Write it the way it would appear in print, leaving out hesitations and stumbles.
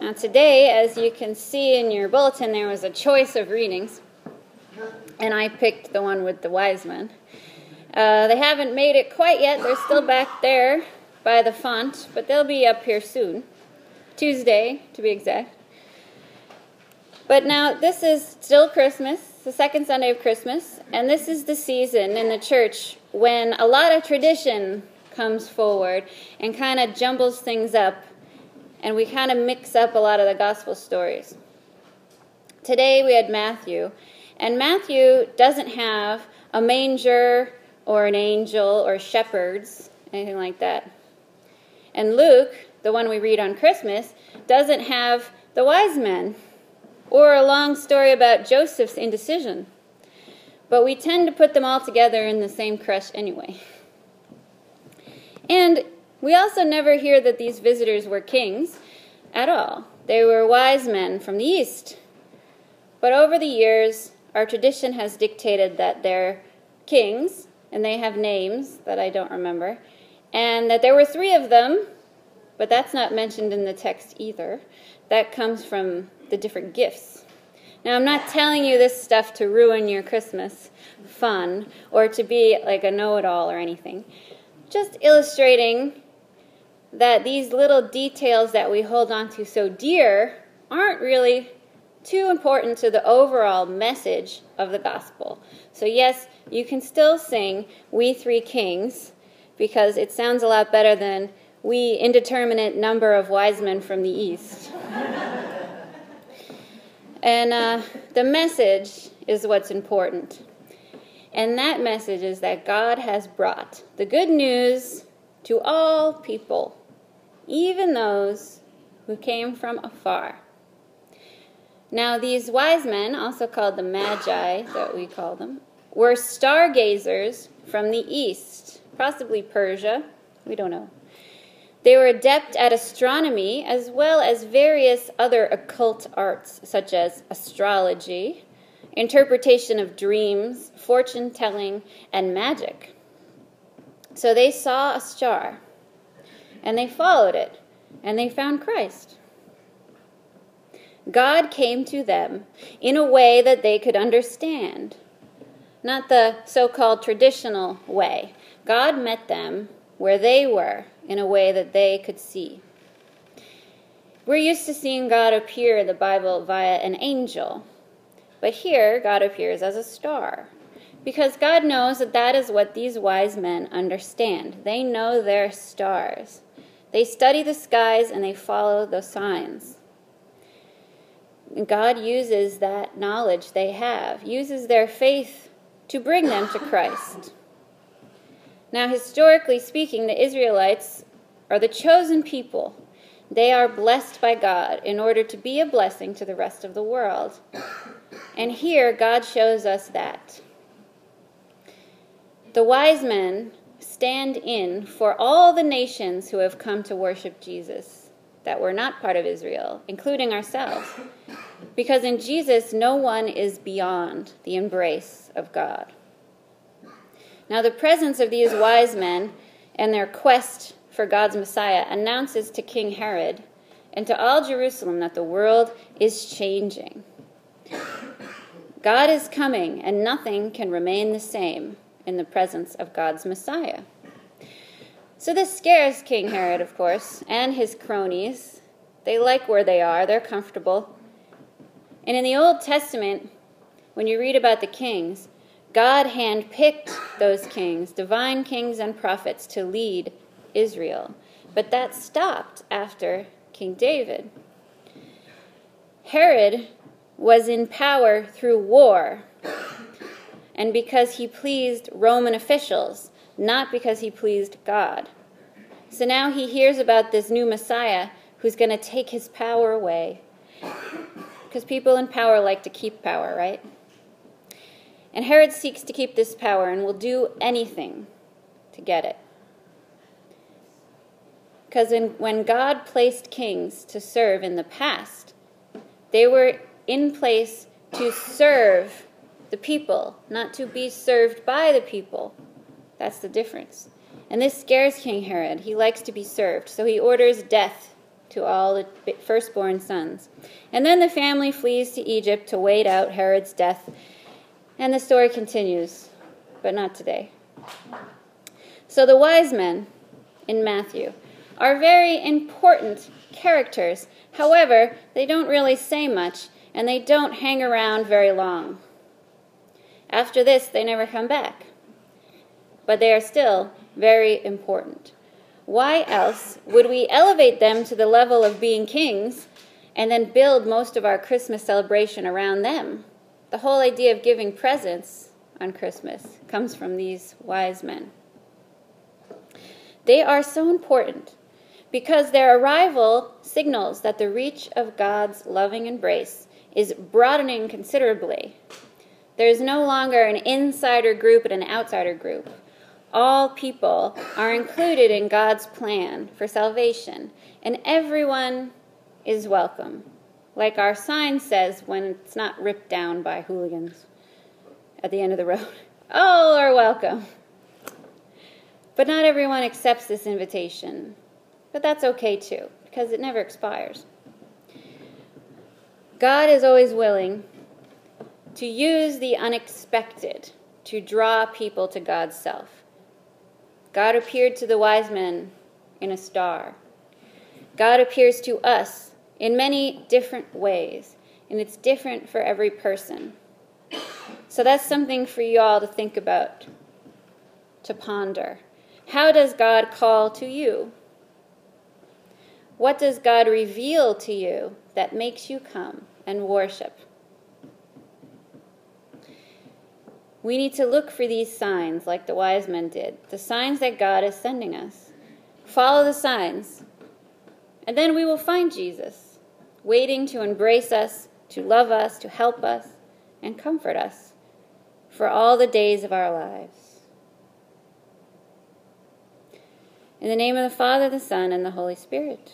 Now today, as you can see in your bulletin, there was a choice of readings, and I picked the one with the wise men. They haven't made it quite yet. They're still back there by the font, but they'll be up here soon. Tuesday, to be exact. But now, this is still Christmas, the second Sunday of Christmas, and this is the season in the church when a lot of tradition comes forward and kind of jumbles things up, and we kind of mix up a lot of the gospel stories. Today we had Matthew, and Matthew doesn't have a manger or an angel or shepherds, anything like that. And Luke, the one we read on Christmas, doesn't have the wise men or a long story about Joseph's indecision. But we tend to put them all together in the same crush anyway. And we also never hear that these visitors were kings at all. They were wise men from the east. But over the years, our tradition has dictated that they're kings, and they have names that I don't remember, and that there were 3 of them, but that's not mentioned in the text either. That comes from the different gifts. Now, I'm not telling you this stuff to ruin your Christmas fun or to be like a know-it-all or anything. Just illustrating that these little details that we hold on to so dear aren't really too important to the overall message of the gospel. So yes, you can still sing "We Three Kings" because it sounds a lot better than "We indeterminate number of wise men from the east." And the message is what's important. And that message is that God has brought the good news to all people, even those who came from afar. Now, these wise men, also called the Magi, that we call them, were stargazers from the east, possibly Persia, we don't know. They were adept at astronomy as well as various other occult arts, such as astrology, interpretation of dreams, fortune-telling, and magic. So they saw a star, and they followed it, and they found Christ. God came to them in a way that they could understand, not the so-called traditional way. God met them where they were in a way that they could see. We're used to seeing God appear in the Bible via an angel, but here God appears as a star, because God knows that that is what these wise men understand. They know their stars. They study the skies and they follow the signs. God uses that knowledge they have, uses their faith to bring them to Christ. Now, historically speaking, the Israelites are the chosen people. They are blessed by God in order to be a blessing to the rest of the world. And here, God shows us that. The wise men stand in for all the nations who have come to worship Jesus that were not part of Israel, including ourselves. Because in Jesus, no one is beyond the embrace of God. Now, the presence of these wise men and their quest for God's Messiah announces to King Herod and to all Jerusalem that the world is changing. God is coming, and nothing can remain the same in the presence of God's Messiah. So this scares King Herod, of course, and his cronies. They like where they are. They're comfortable. And in the Old Testament, when you read about the kings, God handpicked those kings, divine kings and prophets, to lead Israel. But that stopped after King David. Herod was in power through war, and because he pleased Roman officials, not because he pleased God. So now he hears about this new Messiah who's going to take his power away. Because people in power like to keep power, right? And Herod seeks to keep this power and will do anything to get it. Because when God placed kings to serve in the past, they were in place to serve the people, not to be served by the people. That's the difference. And this scares King Herod. He likes to be served, so he orders death to all the firstborn sons. And then the family flees to Egypt to wait out Herod's death. And the story continues, but not today. So the wise men in Matthew are very important characters. However, they don't really say much, and they don't hang around very long. After this, they never come back. But they are still very important. Why else would we elevate them to the level of being kings and then build most of our Christmas celebration around them? The whole idea of giving presents on Christmas comes from these wise men. They are so important because their arrival signals that the reach of God's loving embrace is broadening considerably. There is no longer an insider group and an outsider group. All people are included in God's plan for salvation, and everyone is welcome, like our sign says when it's not ripped down by hooligans at the end of the road. All are welcome. But not everyone accepts this invitation. But that's okay too, because it never expires. God is always willing to use the unexpected to draw people to God's self. God appeared to the wise men in a star. God appears to us in many different ways, and it's different for every person. So that's something for you all to think about, to ponder. How does God call to you? What does God reveal to you that makes you come and worship? We need to look for these signs like the wise men did, the signs that God is sending us. Follow the signs, and then we will find Jesus, waiting to embrace us, to love us, to help us, and comfort us for all the days of our lives. In the name of the Father, the Son, and the Holy Spirit.